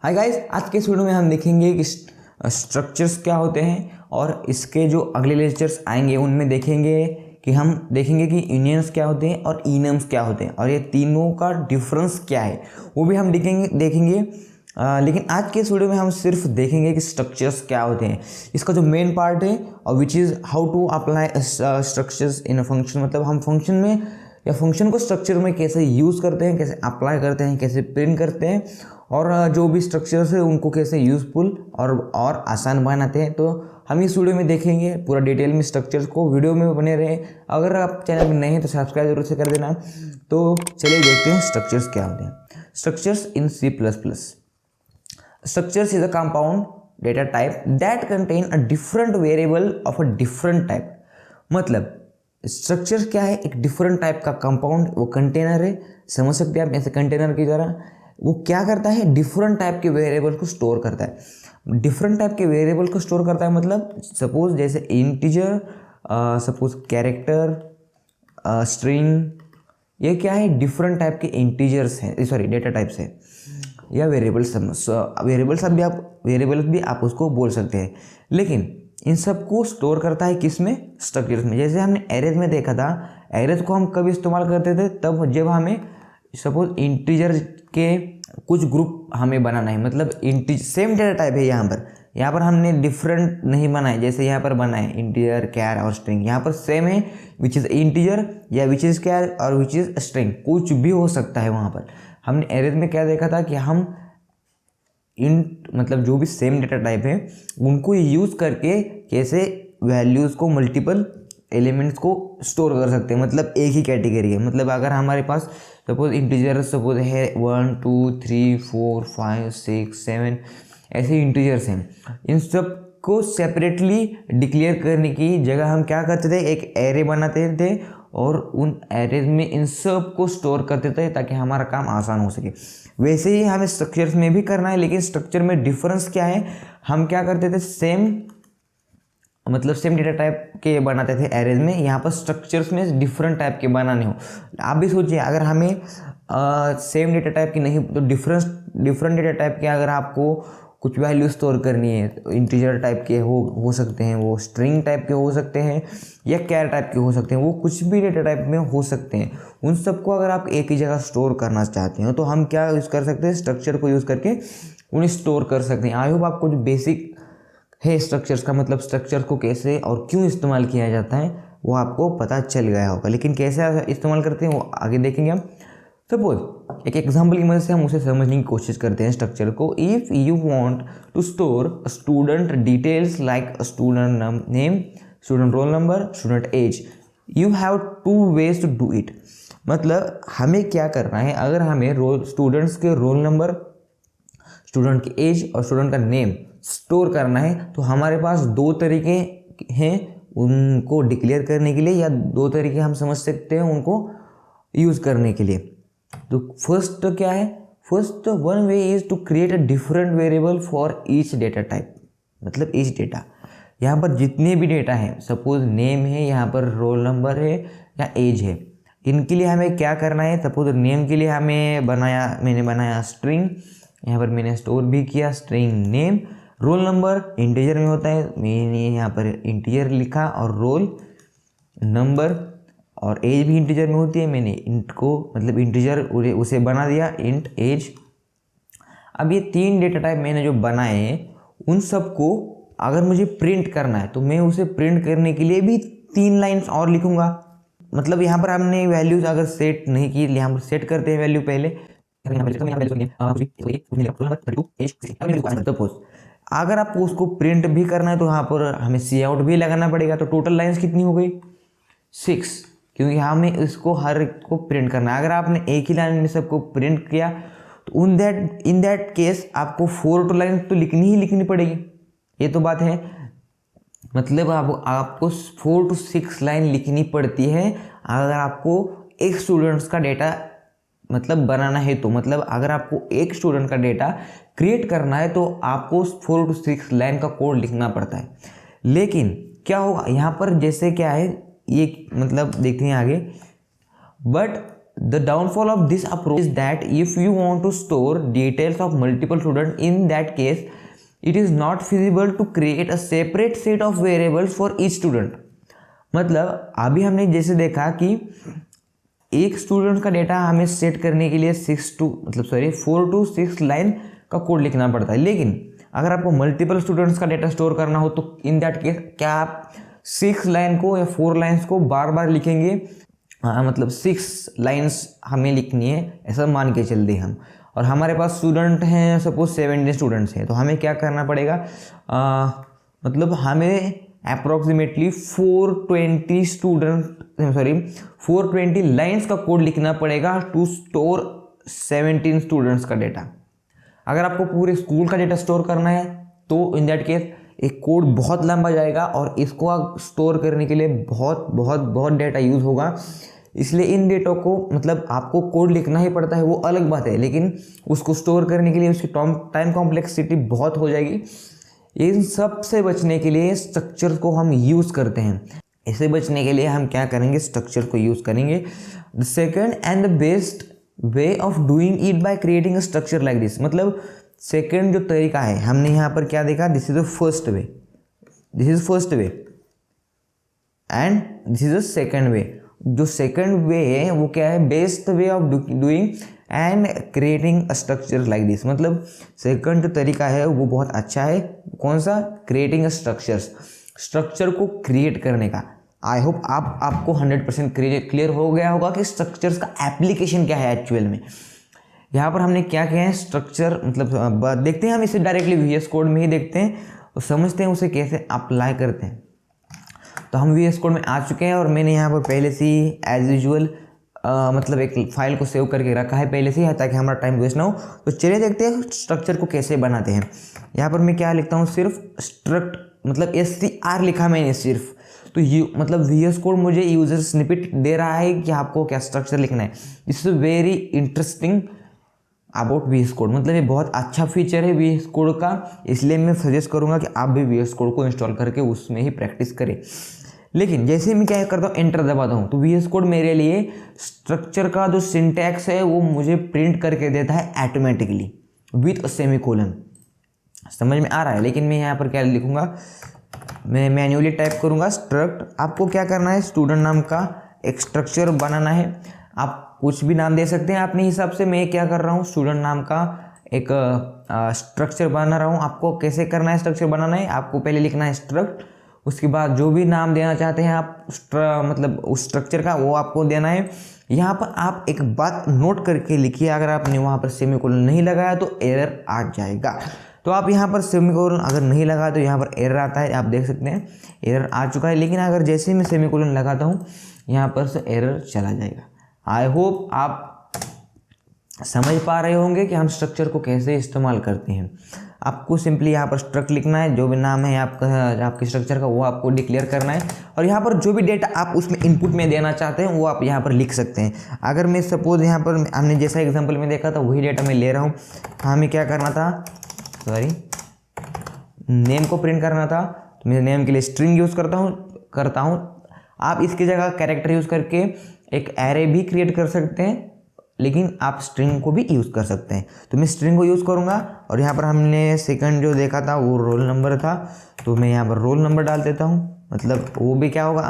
Hi guys, आज के इस वीडियो में हम देखेंगे कि स्ट्रक्चर्स क्या होते हैं और इसके जो अगले लेक्चर्स आएंगे उनमें देखेंगे कि हम देखेंगे कि यूनियंस क्या होते हैं और इनम्स क्या होते हैं और ये तीनों का डिफरेंस क्या है वो भी हम देखेंगे। लेकिन आज के इस वीडियो में हम सिर्फ देखेंगे कि स्ट्रक्चर्स क्या होते हैं, इसका जो मेन पार्ट है और which is how to apply structures in a function. मतलब हम फंक्शन में या फंक्शन को स्ट्रक्चर में कैसे यूज़ करते हैं, कैसे अप्लाई करते हैं, कैसे प्रिंट करते हैं और जो भी स्ट्रक्चर्स है उनको कैसे यूज़फुल और आसान बनाते हैं। तो हम इस वीडियो में देखेंगे पूरा डिटेल में स्ट्रक्चर्स को। वीडियो में बने रहे। अगर आप चैनल में नए हैं तो सब्सक्राइब जरूर से कर देना। तो चलिए देखते हैं स्ट्रक्चर्स क्या होते हैं। Structures in C++। Structures is a compound data type that contain a different variable of a different type। मतलब स्ट्रक्चर क्या है? एक डिफरेंट टाइप का कंपाउंड, वो कंटेनर है, समझ सकते हैं आप ऐसे कंटेनर की तरह। वो क्या करता है? डिफरेंट टाइप के वेरिएबल को स्टोर करता है। डिफरेंट टाइप के वेरिएबल को स्टोर करता है मतलब सपोज जैसे इंटीजर, सपोज कैरेक्टर, स्ट्रिंग, ये क्या है? डिफरेंट टाइप के इंटीजर्स हैं, सॉरी डेटा टाइप्स है या वेरिएबल्स। वेरिएबल्स भी आप उसको बोल सकते हैं। लेकिन इन सब को स्टोर करता है किस में? स्ट्रक्चर्स में। जैसे हमने एरेज में देखा था, एरेज को हम कब इस्तेमाल करते थे? तब जब हमें सपोज इंटीजर के कुछ ग्रुप हमें बनाना है, मतलब सेम डेटा टाइप है। यहाँ पर हमने डिफरेंट नहीं बनाए, जैसे यहाँ पर बनाए इंटीजर, कैर और स्ट्रिंग। यहाँ पर सेम है, विच इज़ इंटीजर या विच इज़ कैर और विच इज़ स्ट्रिंग, कुछ भी हो सकता है। वहाँ पर हमने एरेज में क्या देखा था कि हम मतलब जो भी सेम डेटा टाइप है उनको यूज़ करके कैसे वैल्यूज़ को, मल्टीपल एलिमेंट्स को स्टोर कर सकते हैं। मतलब एक ही कैटेगरी है। मतलब अगर हमारे पास सपोज इंटीजर सपोज है 1 2 3 4 5 6 7 ऐसे इंटीजर्स हैं, इन सब को सेपरेटली डिक्लेयर करने की जगह हम क्या करते थे? एक एरे बनाते थे और उन एरेज में इन सब को स्टोर करते थे ताकि हमारा काम आसान हो सके। वैसे ही हमें स्ट्रक्चर्स में भी करना है, लेकिन स्ट्रक्चर में डिफरेंस क्या है? हम क्या करते थे? सेम डेटा टाइप के बनाते थे एरेज में। यहाँ पर स्ट्रक्चर्स में डिफरेंट टाइप के बनाने हो। आप भी सोचिए, अगर हमें सेम डेटा टाइप की नहीं तो डिफरेंट डेटा टाइप के अगर आपको कुछ वैल्यू स्टोर करनी है, तो इंटीजर टाइप के हो सकते हैं, वो स्ट्रिंग टाइप के हो सकते हैं या कैर टाइप के हो सकते हैं, वो कुछ भी डेटा टाइप में हो सकते हैं। उन सबको अगर आप एक ही जगह स्टोर करना चाहते हो तो हम क्या यूज़ कर सकते हैं? स्ट्रक्चर को यूज़ करके उन्हें स्टोर कर सकते हैं। आई होप आपको जो बेसिक है स्ट्रक्चर्स का, मतलब स्ट्रक्चर को कैसे और क्यों इस्तेमाल किया जाता है वो आपको पता चल गया होगा। लेकिन कैसे इस्तेमाल करते हैं वो आगे देखेंगे हम। सपोज एक एग्जाम्पल की मदद से हम उसे समझने की कोशिश करते हैं स्ट्रक्चर को। If you want to store student details like student name, student roll number, student age, you have 2 ways to do it. मतलब हमें क्या करना है? अगर हमें स्टूडेंट्स के रोल नंबर, स्टूडेंट की एज और स्टूडेंट का नेम स्टोर करना है तो हमारे पास 2 तरीके हैं उनको डिक्लेयर करने के लिए, या 2 तरीके हम समझ सकते हैं उनको यूज़ करने के लिए। तो फर्स्ट क्या है? First one way is to create a different variable for each data type. मतलब ईच डेटा, यहाँ पर जितने भी डेटा हैं, सपोज नेम है, यहाँ पर रोल नंबर है या एज है, इनके लिए हमें क्या करना है? सपोज नेम के लिए मैंने बनाया स्ट्रिंग, यहाँ पर मैंने स्टोर भी किया string name. Roll number integer में होता है, मैंने यहाँ पर इंटीजर लिखा और रोल नंबर, और एज भी इंटीजर में होती है, मैंने इंट को मतलब इंटीजर उसे बना दिया इंट एज। अब ये 3 डेटा टाइप मैंने जो बनाए हैं उन सबको अगर मुझे प्रिंट करना है तो मैं उसे प्रिंट करने के लिए भी 3 लाइन्स और लिखूंगा। मतलब यहाँ पर हमने वैल्यूज अगर सेट नहीं की, यहाँ पर सेट करते हैं वैल्यू पहले। सपोज अगर आपको उसको प्रिंट भी करना है तो यहाँ पर हमें सी आउट भी लगाना पड़ेगा। तो टोटल लाइन्स कितनी हो गई? 6, क्योंकि हमें इसको हर एक को प्रिंट करना है। अगर आपने एक ही लाइन में सबको प्रिंट किया तो इन दैट केस आपको 4 टू लाइन तो लिखनी पड़ेगी। ये तो बात है। मतलब आपको 4 to 6 लाइन लिखनी पड़ती है अगर आपको एक स्टूडेंट्स का डेटा मतलब बनाना है। तो मतलब अगर आपको एक स्टूडेंट का डेटा क्रिएट करना है तो आपको 4 to 6 लाइन का कोड लिखना पड़ता है। लेकिन क्या होगा यहाँ पर? जैसे क्या है ये, मतलब देखते हैं आगे। But the downfall of this approach is that if you want to store details of multiple students, in that case it is not feasible to create a separate set of variables for each student. मतलब अभी हमने जैसे देखा कि एक student का data हमें set करने के लिए 4 to 6 लाइन का कोड लिखना पड़ता है, लेकिन अगर आपको मल्टीपल स्टूडेंट्स का डेटा स्टोर करना हो तो इन दैट केस क्या आप 6 लाइन को या 4 लाइन्स को बार बार लिखेंगे? मतलब 6 लाइन्स हमें लिखनी है ऐसा मान के चल दें हम, और हमारे पास स्टूडेंट हैं सपोज 17 स्टूडेंट्स हैं, तो हमें क्या करना पड़ेगा? मतलब हमें अप्रोक्सीमेटली 420 लाइन्स का कोड लिखना पड़ेगा टू स्टोर 17 स्टूडेंट्स का डेटा। अगर आपको पूरे स्कूल का डेटा स्टोर करना है तो इन दैट केस एक कोड बहुत लंबा जाएगा और इसको स्टोर करने के लिए बहुत डेटा यूज़ होगा। इसलिए इन डेटा को मतलब आपको कोड लिखना ही पड़ता है, वो अलग बात है, लेकिन उसको स्टोर करने के लिए उसकी टाइम कॉम्प्लेक्सिटी बहुत हो जाएगी। इन सब से बचने के लिए स्ट्रक्चर को हम यूज़ करते हैं। इससे बचने के लिए हम क्या करेंगे? स्ट्रक्चर को यूज़ करेंगे। The second and the best way of doing it by creating a structure like this. मतलब सेकेंड जो तरीका है, हमने यहाँ पर क्या देखा? This is the first way, this is first way and this is the second way. जो सेकेंड वे है वो क्या है? Best way of doing and creating a structure like this. मतलब सेकंड जो तरीका है वो बहुत अच्छा है। कौन सा? क्रिएटिंग अ स्ट्रक्चर को क्रिएट करने का। आई होप आपको 100% क्लियर हो गया होगा कि स्ट्रक्चर्स का एप्लीकेशन क्या है एक्चुअल में। यहाँ पर हमने क्या किया है? स्ट्रक्चर मतलब देखते हैं हम इसे डायरेक्टली VS कोड में ही देखते हैं और समझते हैं उसे कैसे अप्लाई करते हैं। तो हम VS कोड में आ चुके हैं और मैंने यहाँ पर पहले से ही एज यूजुअल मतलब एक फाइल को सेव करके रखा है पहले से ही, ताकि हमारा टाइम वेस्ट ना हो। तो चलिए देखते हैं स्ट्रक्चर को कैसे बनाते हैं। यहाँ पर मैं क्या लिखता हूँ? सिर्फ स्ट्रक्ट मतलब SCR लिखा मैंने सिर्फ। तो मतलब VS कोड मुझे यूजर स्निपेट दे रहा है कि आपको क्या स्ट्रक्चर लिखना है। This is very interesting about VS code. मतलब ये बहुत अच्छा फीचर है VS कोड का, इसलिए मैं सजेस्ट करूँगा कि आप भी VS कोड को इंस्टॉल करके उसमें ही प्रैक्टिस करें। लेकिन जैसे मैं क्या करता हूँ? एंटर दबाता हूँ तो VS कोड मेरे लिए स्ट्रक्चर का जो सिंटैक्स है वो मुझे प्रिंट करके देता है ऑटोमेटिकली विथ सेमीकोलन। समझ में आ रहा है? लेकिन मैं यहाँ पर क्या लिखूँगा? मैं मैन्युअली टाइप करूँगा स्ट्रक्ट। आपको क्या करना है? स्टूडेंट नाम का एक स्ट्रक्चर बनाना है। आप कुछ भी नाम दे सकते हैं अपने हिसाब से। मैं क्या कर रहा हूँ? स्टूडेंट नाम का एक स्ट्रक्चर बना रहा हूँ। आपको कैसे करना है? स्ट्रक्चर बनाना है, आपको पहले लिखना है स्ट्रक्ट, उसके बाद जो भी नाम देना चाहते हैं आप मतलब उस स्ट्रक्चर का वो आपको देना है। यहाँ पर आप एक बात नोट करके लिखिए, अगर आपने वहाँ पर सेमीकोलन नहीं लगाया तो एरर आ जाएगा। तो आप यहाँ पर सेमीकोलन अगर नहीं लगाया तो यहाँ पर एरर आता है, आप देख सकते हैं एरर आ चुका है। लेकिन अगर जैसे ही मैं सेमीकोलन लगाता हूँ यहाँ पर से एरर चला जाएगा। आई होप आप समझ पा रहे होंगे कि हम स्ट्रक्चर को कैसे इस्तेमाल करते हैं। आपको सिंपली यहाँ पर स्ट्रक्ट लिखना है, जो भी नाम है आपके स्ट्रक्चर का वो आपको डिक्लेयर करना है, और यहाँ पर जो भी डेटा आप उसमें इनपुट में देना चाहते हैं वो आप यहाँ पर लिख सकते हैं। अगर मैं सपोज यहाँ पर हमने जैसा एग्जांपल में देखा था वही डेटा मैं ले रहा हूँ। हमें क्या करना था? नेम को प्रिंट करना था, तो मैं नेम के लिए स्ट्रिंग यूज़ करता हूँ। आप इसकी जगह कैरेक्टर यूज़ करके एक एरे भी क्रिएट कर सकते हैं, लेकिन आप स्ट्रिंग को भी यूज़ कर सकते हैं। तो मैं स्ट्रिंग को यूज़ करूँगा, और यहाँ पर हमने सेकंड जो देखा था वो रोल नंबर था, तो मैं यहाँ पर रोल नंबर डाल देता हूँ। मतलब वो भी क्या होगा?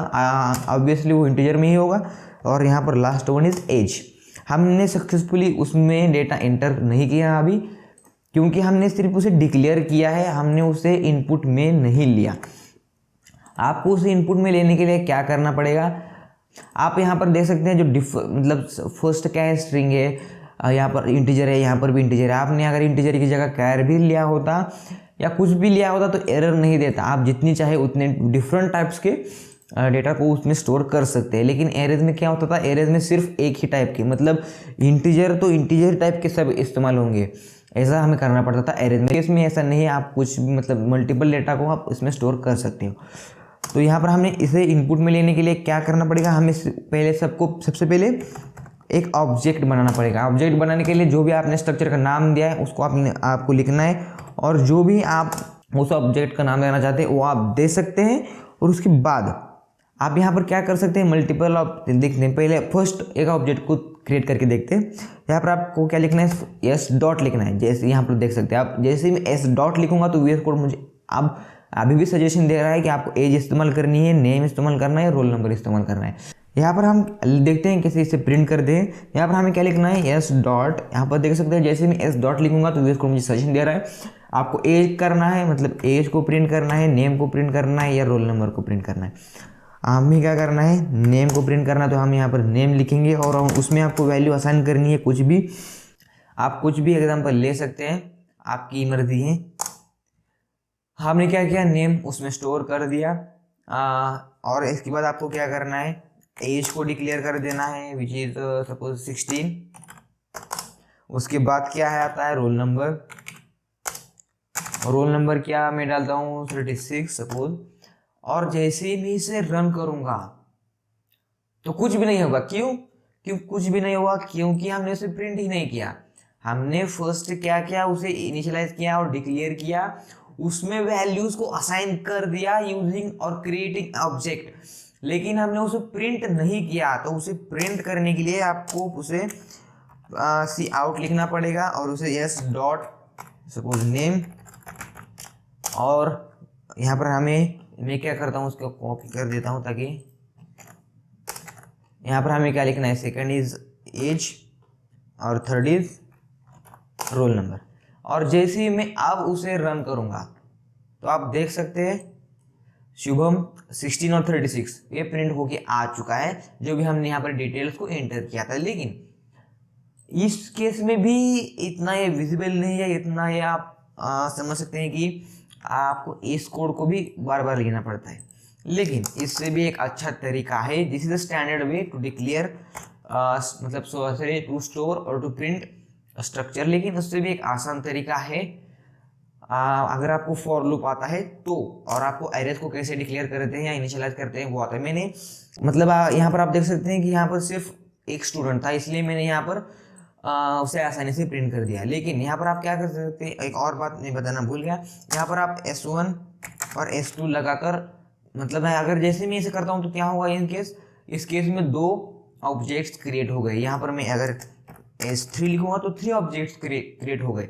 ऑब्वियसली वो इंटीजर में ही होगा। और यहाँ पर लास्ट वन इज़ एज। हमने सक्सेसफुली उसमें डेटा एंटर नहीं किया अभी, क्योंकि हमने सिर्फ उसे डिक्लेयर किया है, हमने उसे इनपुट में नहीं लिया। आपको उसे इनपुट में लेने के लिए क्या करना पड़ेगा? आप यहाँ पर देख सकते हैं जो मतलब फर्स्ट क्या है? स्ट्रिंग है, यहाँ पर इंटीजर है, यहाँ पर भी इंटीजर है। आपने अगर इंटीजर की जगह कैर भी लिया होता या कुछ भी लिया होता तो एरर नहीं देता। आप जितनी चाहे उतने डिफरेंट टाइप्स के डेटा को उसमें स्टोर कर सकते हैं। लेकिन एरेज में क्या होता था? एरेज में सिर्फ एक ही टाइप के, मतलब इंटीजर तो इंटीजर टाइप के सब इस्तेमाल होंगे, ऐसा हमें करना पड़ता था एरेज में। इसमें ऐसा नहीं है, आप कुछ भी मतलब मल्टीपल डेटा को आप इसमें स्टोर कर सकते हो। तो यहाँ पर हमने इसे इनपुट में लेने के लिए क्या करना पड़ेगा? हमें सबसे पहले एक ऑब्जेक्ट बनाना पड़ेगा। ऑब्जेक्ट बनाने के लिए जो भी आपने स्ट्रक्चर का नाम दिया है उसको आपको लिखना है, और जो भी आप उस ऑब्जेक्ट का नाम देना चाहते हैं वो आप दे सकते हैं। और उसके बाद आप यहाँ पर क्या कर सकते हैं? मल्टीपल देखते हैं। पहले फर्स्ट एक ऑब्जेक्ट को क्रिएट करके देखते हैं। यहाँ पर आपको क्या लिखना है, एस डॉट लिखना है। जैसे यहाँ पर देख सकते हैं आप, जैसे ही मैं एस डॉट लिखूंगा तो वीएस कोड मुझे अब अभी भी सजेशन दे रहा है कि आपको एज इस्तेमाल करनी है, नेम इस्तेमाल करना है, रोल नंबर इस्तेमाल करना है। यहाँ पर हम देखते हैं कैसे इसे प्रिंट कर दें। यहाँ पर हमें क्या लिखना है, एस डॉट, यहाँ पर देख सकते हैं जैसे मैं एस डॉट लिखूंगा तो वीएस कोड मुझे सजेशन दे रहा है आपको एज करना है, मतलब एज को प्रिंट करना है, नेम को प्रिंट करना है या रोल नंबर को प्रिंट करना है। हमें क्या करना है, नेम को प्रिंट करना है, तो हम यहाँ पर नेम लिखेंगे और उसमें आपको वैल्यू असाइन करनी है कुछ भी, आप कुछ भी एग्जाम्पल ले सकते हैं, आपकी मर्जी है। हमने क्या किया, नेम उसमें स्टोर कर दिया और इसके बाद आपको क्या करना है, एज को डिक्लेयर कर देना है विच इज सपोज 16। उसके बाद क्या है आता है, रोल नंबर। रोल नंबर क्या मैं डालता हूँ 36 सपोज। और जैसे ही मैं इसे रन करूंगा तो कुछ भी नहीं होगा। क्यों कुछ भी नहीं होगा, क्योंकि हमने उसे प्रिंट ही नहीं किया। हमने फर्स्ट क्या किया, उसे इनिशियलाइज किया और डिक्लेयर किया, उसमें वैल्यूज को असाइन कर दिया यूजिंग और क्रिएटिंग ऑब्जेक्ट, लेकिन हमने उसे प्रिंट नहीं किया। तो उसे प्रिंट करने के लिए आपको उसे सी आउट लिखना पड़ेगा और उसे एस डॉट सपोज नेम, और यहाँ पर मैं क्या करता हूँ उसको कॉपी कर देता हूँ ताकि यहाँ पर हमें क्या लिखना है, सेकंड इज एज और थर्ड इज रोल नंबर। और जैसे ही मैं अब उसे रन करूंगा तो आप देख सकते हैं शुभम 16 और 36 ये प्रिंट होके आ चुका है, जो भी हमने यहाँ पर डिटेल्स को एंटर किया था। लेकिन इस केस में भी इतना ये विजिबल नहीं है, इतना ये आप समझ सकते हैं कि आपको इस कोड को भी बार बार लिखना पड़ता है। लेकिन इससे भी एक अच्छा तरीका है, this is the standard way to declare मतलब सॉरी टू स्टोर और टू प्रिंट स्ट्रक्चर। लेकिन उससे भी एक आसान तरीका है, अगर आपको फॉर लूप आता है तो, और आपको एरेज को कैसे डिक्लेयर करते हैं या इनिशियलाइज करते हैं वो आता है। मैंने मतलब यहाँ पर आप देख सकते हैं कि यहाँ पर सिर्फ एक स्टूडेंट था, इसलिए मैंने यहाँ पर उसे आसानी से प्रिंट कर दिया। लेकिन यहाँ पर आप क्या कर सकते हैं, एक और बात मैं बताना भूल गया, यहाँ पर आप S1 और S2 लगाकर, मतलब है अगर जैसे मैं इसे करता हूँ तो क्या होगा, इस केस में 2 ऑब्जेक्ट्स क्रिएट हो गए। यहाँ पर मैं अगर S3 लिखूंगा तो 3 ऑब्जेक्ट्स क्रिएट हो गए।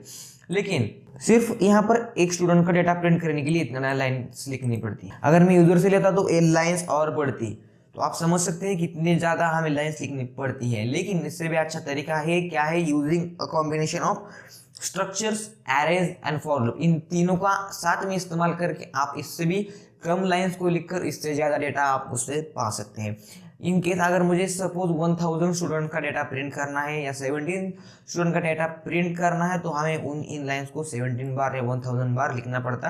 लेकिन सिर्फ यहाँ पर एक स्टूडेंट का डेटा प्रिंट करने के लिए इतना लाइन्स लिखनी पड़ती है। अगर मैं यूजर से लेता तो लाइन्स और पड़ती, तो आप समझ सकते हैं कितनी ज़्यादा हमें लाइन्स लिखनी पड़ती है। लेकिन इससे भी अच्छा तरीका है क्या है, using a combination of structures, arrays and for loop. इन तीनों का साथ में इस्तेमाल करके आप इससे भी कम लाइन्स को लिखकर इससे ज़्यादा डेटा आप उससे पा सकते हैं। इन केस अगर मुझे सपोज 1000 स्टूडेंट का डेटा प्रिंट करना है या 17 स्टूडेंट का डेटा प्रिंट करना है, तो हमें इन लाइन्स को 17 बार या 1000 बार लिखना पड़ता।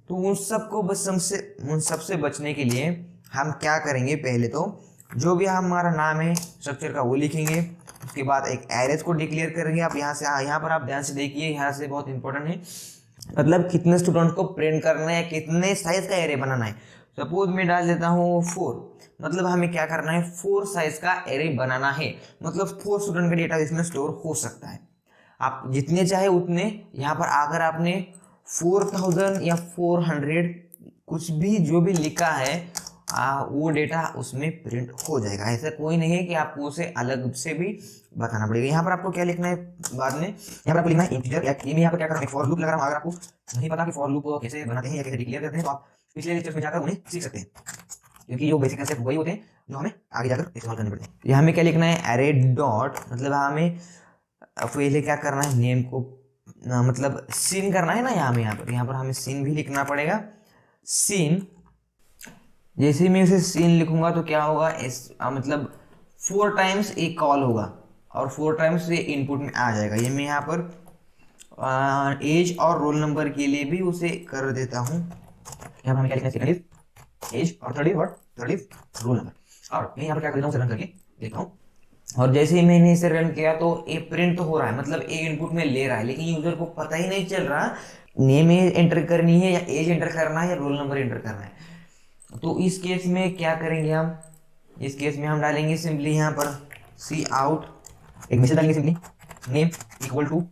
तो उन सबसे बचने के लिए हम क्या करेंगे, पहले तो जो भी हमारा नाम है स्ट्रक्चर का वो लिखेंगे। उसके बाद एक एरेज को डिक्लेयर करेंगे। आप यहाँ पर आप ध्यान से देखिए, यहाँ से बहुत इंपॉर्टेंट है, मतलब कितने स्टूडेंट को प्रिंट करना है, कितने साइज का एरे बनाना है। सपोज मैं डाल देता हूँ 4, मतलब हमें क्या करना है, 4 साइज का एरे बनाना है, मतलब 4 स्टूडेंट का डेटा इसमें स्टोर हो सकता है। आप जितने चाहे उतने, यहाँ पर अगर आपने 4000 या 400 कुछ भी जो भी लिखा है वो डेटा उसमें प्रिंट हो जाएगा। ऐसा कोई नहीं है कि आपको उसे अलग से भी बताना पड़ेगा। यहाँ पर आपको क्या लिखना है, बाद में यहाँ पर आपको लिखना है इंटीजर, या यहाँ पर क्या करना है, फॉर लूप लगा रहा हूँ। अगर आपको नहीं पता कि फॉर लूप कैसे बनाते हैं या कैसे डिक्लेयर करते हैं, तो आप पिछले लेक्चर्स में जाकर उन्हें सीख सकते हैं, क्योंकि जो बेसिक कंसेप्ट वही होते हैं जो हमें आगे जाकर इस्तेमाल करने पड़ते हैं। यहाँ हमें क्या लिखना है, एरे डॉट, मतलब हमें पहले क्या करना है, नेम को मतलब सीन करना है ना, यहाँ पर हमें सीन भी लिखना पड़ेगा। सीन, जैसे ही मैं इसे सीन लिखूंगा तो क्या होगा, मतलब 4 टाइम्स एक कॉल होगा और 4 टाइम्स ये इनपुट में आ जाएगा। ये मैं यहाँ पर एज और रोल नंबर के लिए भी उसे कर देता हूँ। यहाँ पर हमें क्या लिखना है, सेकंड इज एज और थर्ड इज रोल नंबर। और मैं यहाँ पर क्या कर देता हूँ, रन करके देखता हूँ। और जैसे ही मैंने इसे रन किया तो ये प्रिंट तो हो रहा है, मतलब एक इनपुट में ले रहा है, लेकिन यूजर को पता ही नहीं चल रहा नेम एंटर करनी है या एज एंटर करना है या रोल नंबर एंटर करना है। तो इस केस में क्या करेंगे हम, इस केस में हम डालेंगे सिंपली यहाँ पर सी आउट, एक मैसेज डालेंगे सिंपली नेम इक्वल टू,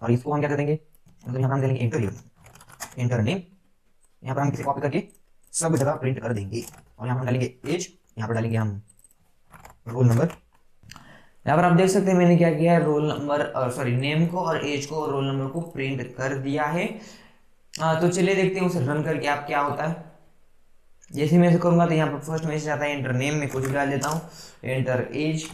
और इसको हम क्या कर देंगे, मतलब यहाँ पर हम डालेंगे एंटर नेम। यहाँ पर हम इसे कॉपी करके सब जगह प्रिंट कर देंगे। और यहाँ पर डालेंगे एज, यहाँ पर डालेंगे हम रोल नंबर। यहाँ पर आप देख सकते हैं मैंने क्या किया है, रोल नंबर और सॉरी नेम को और एज को और रोल नंबर को प्रिंट कर दिया है। तो चलिए देखते हैं उसे रन करके आप क्या होता है। जैसे मैं ऐसे करूंगा तो यहाँ पर फर्स्ट मैसेज आता है, एंटर नेम में कुछ डाल देता हूँ, एंटर एज।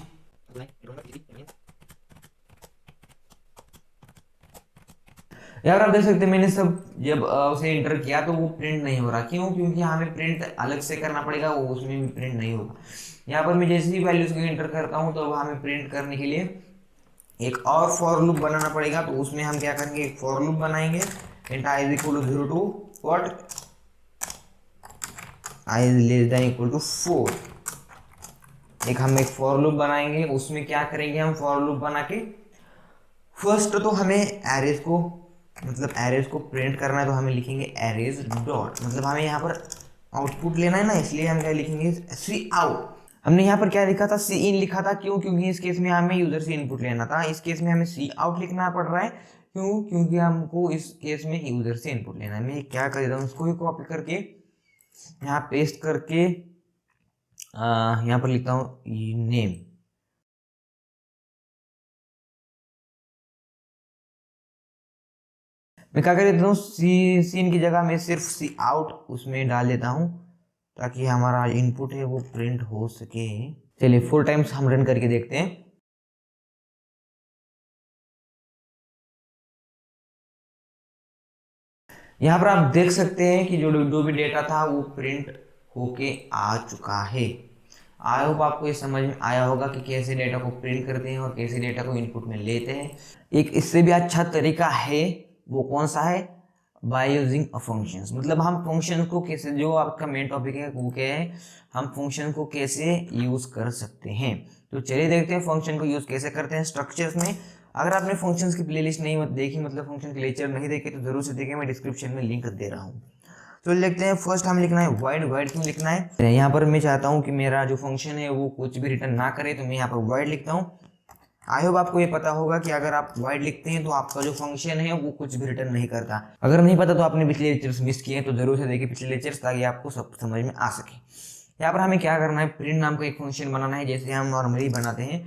यार आप देख सकते हैं मैंने सब जब उसे एंटर किया तो वो प्रिंट नहीं हो रहा। क्यों? क्योंकि हमें प्रिंट अलग से करना पड़ेगा, वो उसमें भी प्रिंट नहीं होगा। यहाँ पर मैं जैसे ही वैल्यूज को एंटर करता हूँ तो हमें प्रिंट करने के लिए एक और फॉर लूप बनाना पड़ेगा। तो उसमें हम क्या करेंगे, एक फॉर लूप बनाएंगे, int I is equal to 0 to what, I is less than equal to 4। एक हम एक फॉर लूप बनाएंगे, उसमें क्या करेंगे, हम फॉर लूप बना के फर्स्ट तो हमें एरेज को मतलब एरेज को प्रिंट करना है, तो हमें लिखेंगे एरेज डॉट, मतलब हमें यहाँ पर आउटपुट लेना है ना, इसलिए हम क्या लिखेंगे, सी आउट। हमने यहाँ पर क्या लिखा था, सी इन लिखा था। क्यों? क्योंकि इस केस में हमें यूजर से इनपुट लेना था, इस केस में हमें सी आउट लिखना पड़ रहा है। क्यों? क्योंकि हमको इस केस में यूजर से इनपुट लेना है। मैं क्या कर देता हूँ, इसको ही कॉपी करके यहाँ पेस्ट करके यहाँ पर लिखता हूँ नेम। मैं क्या कर देता हूँ, सीन की जगह मैं सिर्फ सी आउट उसमें डाल देता हूँ, ताकि हमारा इनपुट है वो प्रिंट हो सके। चलिए 4 टाइम्स हम रन करके देखते हैं। यहाँ पर आप देख सकते हैं कि जो भी डेटा था वो प्रिंट होके आ चुका है। आई होप आपको ये समझ में आया होगा कि कैसे डेटा को प्रिंट करते हैं और कैसे डेटा को इनपुट में लेते हैं। एक इससे भी अच्छा तरीका है, वो कौन सा है, बाय यूजिंग अ फंक्शंस। मतलब हम फंक्शन को कैसे, जो आपका मेन टॉपिक है वो क्या है, हम फंक्शन को कैसे यूज कर सकते हैं। तो चलिए देखते हैं फंक्शन को यूज कैसे करते हैं स्ट्रक्चर्स में। अगर आपने फंक्शंस की प्लेलिस्ट नहीं देखी, मतलब फंक्शन के लेक्चर नहीं देखे, तो जरूर से देखें, मैं डिस्क्रिप्शन में लिंक दे रहा हूँ। तो लिखते हैं, फर्स्ट हमें लिखना है वाइड। वाइड क्यों लिखना है, यहाँ पर मैं चाहता हूँ कि मेरा जो फंक्शन है वो कुछ भी रिटर्न ना करे, तो मैं यहाँ पर वाइड लिखता हूँ। आई होप आपको ये पता होगा कि अगर आप वाइड लिखते हैं तो आपका जो फंक्शन है वो कुछ भी रिटर्न नहीं करता। अगर नहीं पता तो आपने पिछले लेक्चर्स मिस किए हैं, तो जरूर से देखिए पिछले लेक्चर्स, ताकि आपको सब समझ में आ सके। यहाँ पर हमें क्या करना है, प्रिंट नाम का एक फंक्शन बनाना है, जैसे हम नॉर्मली बनाते हैं।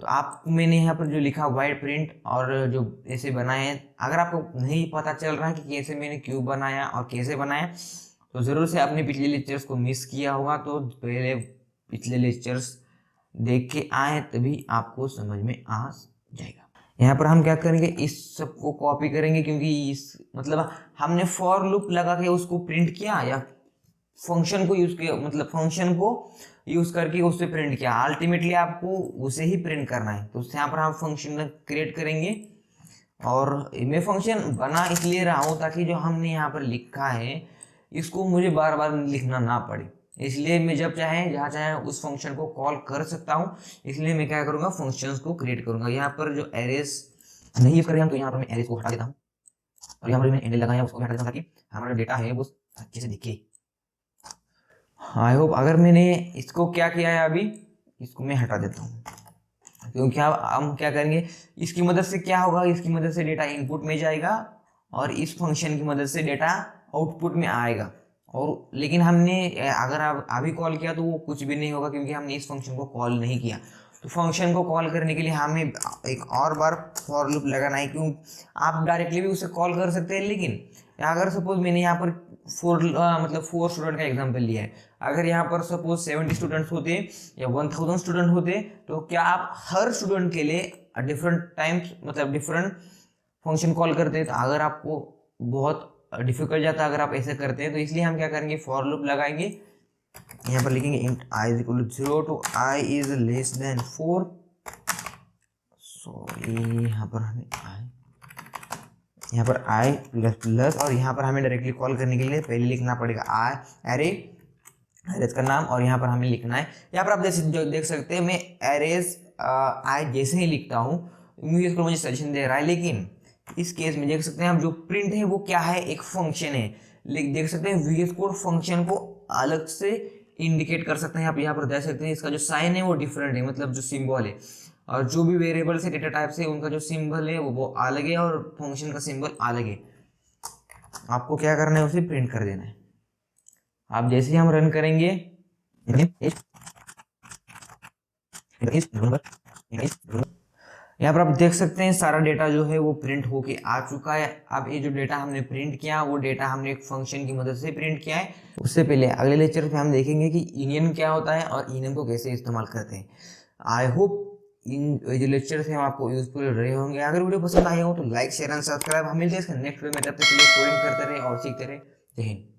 तो आप मैंने यहाँ पर जो लिखा वाइड प्रिंट और जो ऐसे बनाए हैं, अगर आपको नहीं पता चल रहा है कि कैसे मैंने क्यूब बनाया और कैसे बनाया, तो ज़रूर से आपने पिछले लेक्चर्स को मिस किया होगा, तो पहले पिछले लेक्चर्स देख के आए, तभी आपको समझ में आ जाएगा। यहाँ पर हम क्या करेंगे, इस सब को कॉपी करेंगे, क्योंकि इस मतलब हमने फॉर लूप लगा के उसको प्रिंट किया, या फंक्शन को यूज किया, मतलब फंक्शन को यूज करके उससे प्रिंट किया, अल्टीमेटली आपको उसे ही प्रिंट करना है। तो यहाँ पर हम फंक्शन क्रिएट करेंगे, और मैं फंक्शन बना इसलिए रहा हूँ ताकि जो हमने यहाँ पर लिखा है इसको मुझे बार बार लिखना ना पड़े, इसलिए मैं जब चाहे जहाँ चाहे उस फंक्शन को कॉल कर सकता हूँ। इसलिए मैं क्या करूँगा, फंक्शंस को क्रिएट करूँगा। यहाँ पर जो एरेस नहीं यूज करें हम, तो यहाँ पर मैं एरेस को हटा देता हूँ, और यहाँ पर मैंने एंडल लगाया उसको हटा देता हूँ, ताकि हमारा डेटा है वो अच्छे से दिखे। आई होप, अगर मैंने इसको क्या किया है अभी, इसको मैं हटा देता हूँ, क्योंकि हम क्या करेंगे, इसकी मदद से क्या होगा, इसकी मदद से डेटा इनपुट में जाएगा और इस फंक्शन की मदद से डेटा आउटपुट में आएगा। और लेकिन हमने अगर आप अभी कॉल किया तो वो कुछ भी नहीं होगा, क्योंकि हमने इस फंक्शन को कॉल नहीं किया। तो फंक्शन को कॉल करने के लिए हमें एक और बार फॉर लूप लगाना है। क्यों? आप डायरेक्टली भी उसे कॉल कर सकते हैं, लेकिन अगर सपोज मैंने यहाँ पर 4 स्टूडेंट का एग्जांपल लिया है, अगर यहाँ पर सपोज 70 स्टूडेंट्स होते या 1000 स्टूडेंट होते, तो क्या आप हर स्टूडेंट के लिए डिफरेंट टाइम्स मतलब डिफरेंट फंक्शन कॉल करते हैं? तो अगर आपको बहुत डिफिकल्ट जाता है अगर आप ऐसे करते हैं, तो इसलिए हम क्या करेंगे, फॉर लूप लगाएंगे। यहाँ पर लिखेंगे int I is equal to 0 to I is less than 4। Sorry, यहाँ पर हमें यहाँ पर आई प्लस प्लस, और यहाँ पर हमें डायरेक्टली कॉल करने के लिए पहले लिखना पड़ेगा आई एरेज का नाम, और यहाँ पर हमें लिखना है, यहाँ पर आप देख सकते हैं मैं एरेज आई जैसे ही लिखता हूँ इसको मुझे सजेशन दे रहा है। लेकिन इस केस में देख सकते हैं हम जो प्रिंट है वो क्या है, एक फंक्शन है। देख सकते हैं VS कोड फंक्शन को अलग से इंडिकेट कर सकते हैं। आप यहाँ पर देख सकते हैं इसका जो साइन है वो डिफरेंट है, मतलब जो सिंबल है, और जो भी वेरिएबल से डेटा टाइप से उनका जो सिंबल है वो अलग है, और फंक्शन का सिंबल अलग है। आपको क्या करना है, उसे प्रिंट कर देना है। आप जैसे ही हम रन करेंगे, यहाँ पर आप देख सकते हैं सारा डेटा जो है वो प्रिंट होके आ चुका है। अब ये जो डेटा हमने प्रिंट किया वो डेटा हमने एक फंक्शन की मदद से प्रिंट किया है। उससे पहले अगले लेक्चर में हम देखेंगे कि यूनियन क्या होता है और यूनियन को कैसे इस्तेमाल करते हैं। आई होप इन जो लेक्चर्स हैं आपको यूजफुल रहे होंगे। अगर वीडियो पसंद आए हो तो लाइक शेयर एंड सब्सक्राइब। हम मिलते हैं इसका नेक्स्ट वीडियो में, तब तक के लिए कोडिंग करते रहे और सीखते रहे। जय हिंद।